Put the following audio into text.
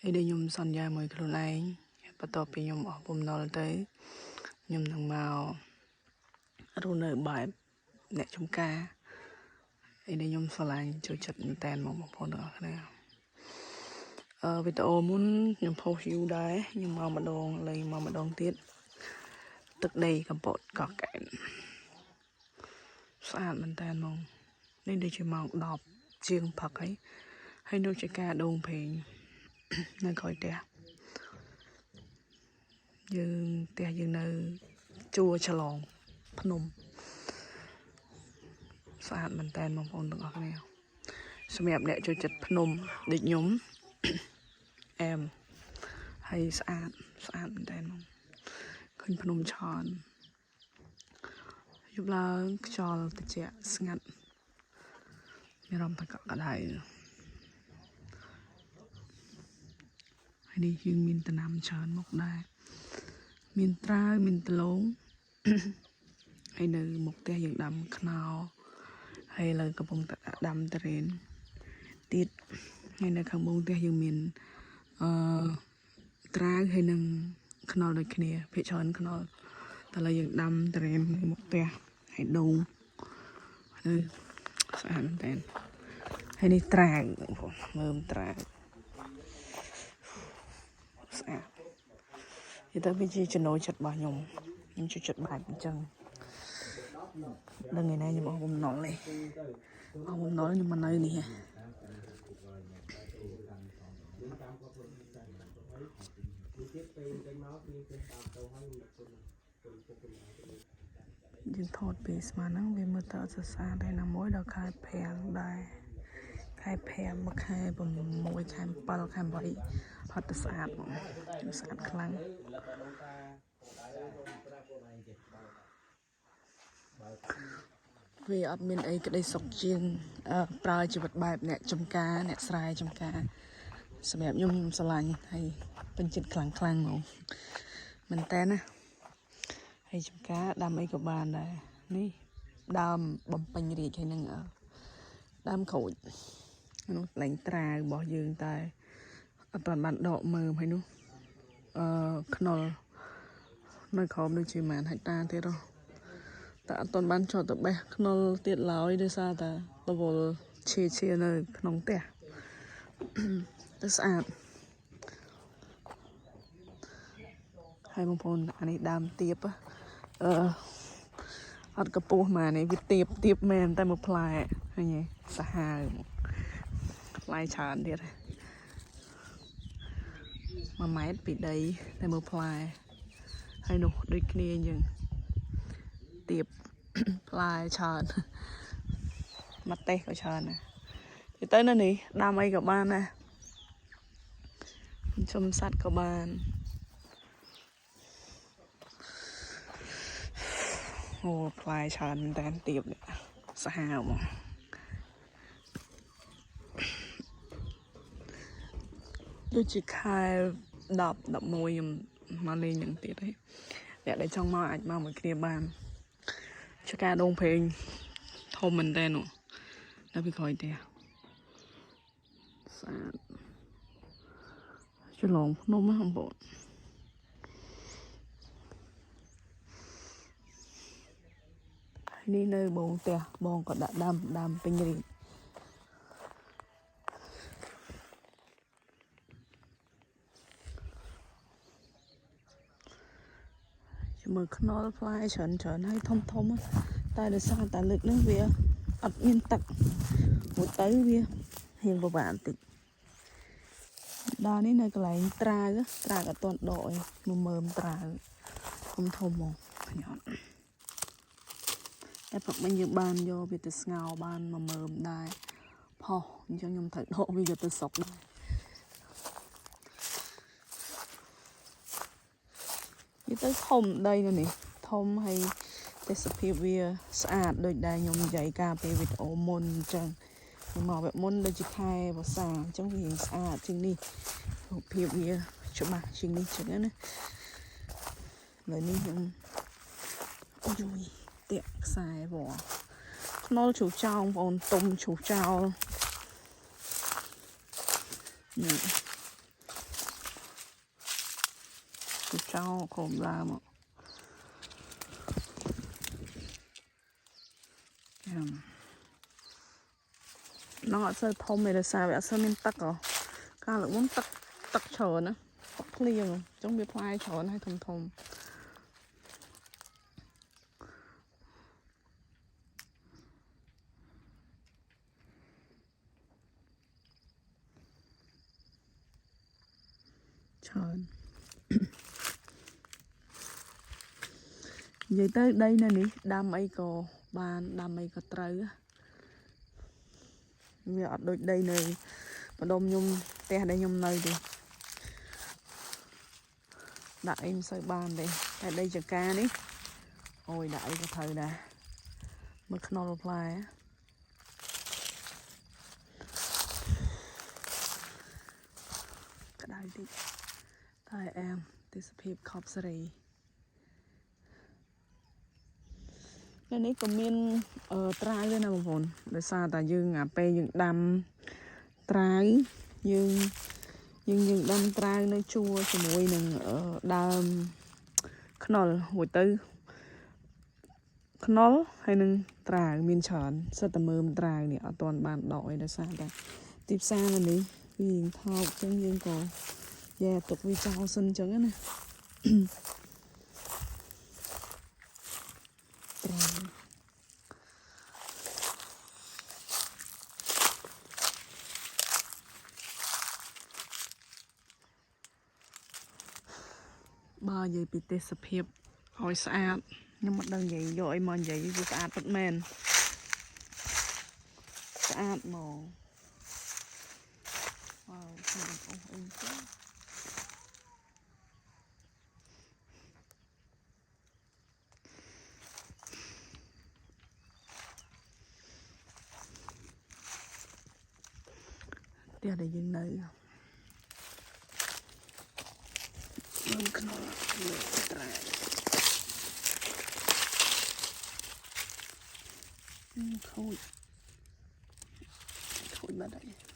ấy để nhung son dài mùiខ្លួនឯង បន្ទាប់ពីខ្ញុំអស់បំណុលទៅខ្ញុំនឹងមករស់នៅបែបអ្នកចំការឯដែលខ្ញុំស្រឡាញ់ចូលចិត្តមែនតើមកបងប្អូនទាំងអស់គ្នាវីដេអូមុនខ្ញុំផុសយូរដែរខ្ញុំមកម្ដងលេងមកម្ដងទៀតទឹកដីកំពតកោះកែនស្អាតមែនតើមកនេះដូចជាម៉ោង10ជាងផឹកហើយនោះជាការដងភេងនៅក្រោយផ្ទះយើងផ្ទះយើងនៅជួរឆ្លងភ្នំស្អាតមែនតើបងប្អូនទាំងអស់គ្នាសម្រាប់អ្នកចូលចិត្តភ្នំដូចខ្ញុំអែមហើយស្អាតមែនតើមកឃើញភ្នំឆនយប់ឡើងខ្យល់ត្រជាក់ស្ងាត់មានអារម្មណ៍ថាកក់ក្ដៅហើយនេះយើងមានដំណាំច្រើនមុខដែរមានត្រាវមានត្លូងហើយនៅមុខផ្ទះយើងដាំខ្នុរហើយលើកំពុងតែដាំតរេនទៀតហើយនៅខាងមុខផ្ទះយើងមានត្រាវហើយនឹងខ្នុរដូចគ្នាភាគច្រើនខ្នុរតែឡើយយើងដាំតរេននៅមុខផ្ទះហើយដូងស្អាតមែនតើហើយនេះត្រាវបងប្អូនមើលត្រាវស្អាតនិយាយទៅវាជាចំណូលចិត្តរបស់ខ្ញុំចូលចិត្តបែបអញ្ចឹងដឹងថ្ងៃណាខ្ញុំអស់បំណុលនេះអស់បំណុលខ្ញុំមកនៅនេះយើងថតពីស្មានហ្នឹងវាមើលទៅអត់ស្អាតដែរណាមួយដល់ខែ5ដែរខែ5មកខែ6ខែ7ខែ8ហត់ទៅស្អាតហ្មងស្អាតខ្លាំងវាអត់មានអីក្តីសុខជាងប្រើជីវិតបែបអ្នកចំការអ្នកស្រែចំការសម្រាប់ខ្ញុំស្រឡាញ់ហើយពេញចិត្តខ្លាំងហ្មងមែនតើណាហើយចំការដាំអីក៏បានដែរនេះដើមបំពេញរាជហើយនឹងដើមក្រូចនោះលែងត្រាវរបស់យើងតែអត់បានដកមើមហើយនោះខ្នុរនៅក្រោមដូចជាម៉ានហិកតាទៀតតែអត់ទាន់បានចោតទៅបេះខ្នុរទៀតឡើយដោយសារតែរវល់ឈៀនៅក្នុងផ្ទះទៅស្អាតហើយបងប្អូនអានេះដើមទៀបអត់កពស់ម៉ានេះវាទៀបមែនតែមួយផ្លែឃើញទេសាហាវផ្លែច្រើនទៀត1ម៉ែត្រពីដីតែមួយផ្លែហើយនោះដូចគ្នាអញ្ចឹងទៀបផ្លែច្រើនមកតេះក៏ច្រើនដែរទៅនៅនេះដាំអីក៏បានដែរចំសัตว์ក៏បានអូផ្លែច្រើនមែនតើទៀបនេះសាហាវហ្មងដូចជាខែ10 11ខ្ញុំមកលេងនឹងទៀតហើយអ្នកដែលចង់មកអាចមកមួយគ្នាបានជាការដងភេងធំមែនតើនោះនៅពីក្រោយផ្ទះស្អាតច្រឡងភ្នំហ្នឹងបងនេះនៅបងផ្ទះបងក៏ដាក់ដាំពេញរីកមើលខ្នុរផ្លែច្រើនហើយធំតែដោយសារតែលើកនេះវាអត់មានទឹកមួយទៅវារៀងពិបាកបន្តិចដល់នេះនៅកន្លែងត្រាវអត់ទាន់ដកឯងមើមត្រាវធំហ្មងខ្ញុំតែផឹកមិញយើងបានយកវាទៅស្ងោរបាន1មើមដែរផុសអញ្ចឹងខ្ញុំត្រូវដកវាយកទៅស្រុកដែរវាទៅធំដីនៅនេះធំហើយទេសភាពវាស្អាតដូចដែលខ្ញុំនិយាយកាលពីវីដេអូមុនអញ្ចឹងមកបែបមុនដូចជាខែវស្សាអញ្ចឹងវាស្អាតជាងនេះរូបភាពវាច្បាស់ជាងនេះចឹងណាលើនេះខ្ញុំអូយតាក់ខ្សែវ៉ាខ្នុរជ្រូកចោលបងប្អូនទុំជ្រូកចោលនេះ cháu khổm ra mà nó ở sơ thông này là sao vậy sơ mình tắc rồi ca là muốn tắc tắc chờ nữa tắc liền trong biết phai chờ hay thông thông chờ vậy tới đây nè nè đam ấy có bàn đam ấy có trời á vì ở đôi đây này mà đông nhung te đây nhung nơi đi đại em sợi bàn đây tại đây chờ ca đi ôi đại có thời nè mất nó reply á cái đây đi tại emที่สภาพขอบสรีในนี้ก็มีตรายด้วยนะบางคนโดยซาแต่ยืงไปยืงดำตรายยืงดำตรายในชัวสมุยหนึ่งดำขนลหัวตื้อขนลให้หนึ่งตรายมีนฉอนสตมือตรายเนี่ยเอาตอนบานดอกโดยซาแต่ติดซาอันนี้วิ่งทอกจังยืงก่อแย่ตกวิจารณ์สนจังนะ bao giờ bị tê sập hiệp hồi xa nhưng mà đơn vậy rồi mà vậy vì xa bất men xa màu wow không ưng chứ đây là dừng nơi thôi thôi mà đây